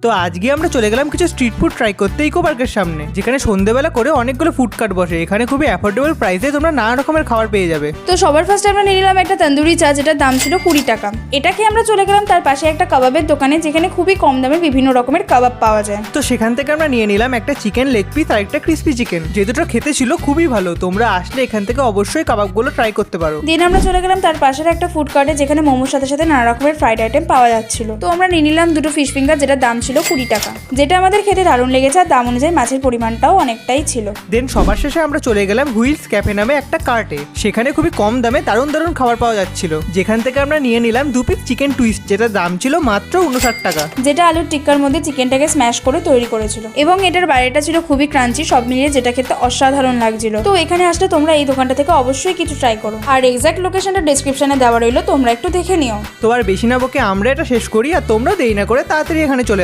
তো আজকে আমরা চলে গেলাম কিছু স্ট্রিট ফুড ট্রাই করতে ইকো পার্কের সামনে, যেখানে সন্ধ্যেবেলা করে অনেকগুলো ফুড কার্ট বসে। এখানে খুবই অ্যাফোর্ডেবল প্রাইসে তোমরা নানা রকমের খাবার পেয়ে যাবে। তো সবার ফার্স্টে আমরা নিয়ে নিলাম একটা তন্দুরি চা, যেটার দাম ছিল 20 টাকা। এটাকে আমরা চলে গেলাম তার পাশে একটা কাবাবের দোকানে, যেখানে খুবই কম দামে বিভিন্ন রকমের কাবাব পাওয়া যায়। তো সেখান থেকে আমরা নিয়ে নিলাম একটা চিকেন লেগ পিস আর একটা ক্রিসপি চিকেন, যে দুটো খেতে ছিল খুবই ভালো। তোমরা আসলে এখান থেকে অবশ্যই কাবাবগুলো ট্রাই করতে পারো। দেন আমরা চলে গেলাম তার পাশের একটা ফুড কার্টে, যেখানে মোমোর সাথে সাথে নানা রকমের ফ্রাইড আইটেম পাওয়া যাচ্ছিল। তো আমরা নিয়ে নিলাম দুটো ফিশ ফিঙ্গার, যেটার দাম ছিল 20 টাকা, যেটা আমাদের খেতে দারুণ লেগেছে। আর দাম অনুযায়ী মাছের পরিমাণটাও অনেকটাই ছিল। দেন সবার শেষে আমরা চলে গেলাম হুইলস ক্যাফে নামে একটা কার্টে। সেখানে খুবই কম দামে দারুণ দারুণ খাবার পাওয়া যাচ্ছিল, যেখান থেকে আমরা নিয়ে নিলাম 2 পিস চিকেন টুইস্ট, যেটার দাম ছিল মাত্র 59 টাকা, যেটা আলুর টিক্কার মধ্যে চিকেনটাকে স্ম্যাশ করে তৈরি করেছিল, এবং এটার বাইরেটা ছিল খুবই ক্রাঞ্চি, সব মিলিয়ে যেটা খেতে অসাধারণ লাগছিল। তো এখানে আসলে তোমরা এই দোকানটা থেকে অবশ্যই কিছু ট্রাই করো, আর এক্সাক্ট লোকেশনটা ডেসক্রিপশনে দেওয়া রইলো, তোমরা একটু দেখে নিও। তো আর বেশি না বকে আমরা এটা শেষ করি, আর তোমরা দেরি না করে তাড়াতাড়ি এখানে চলে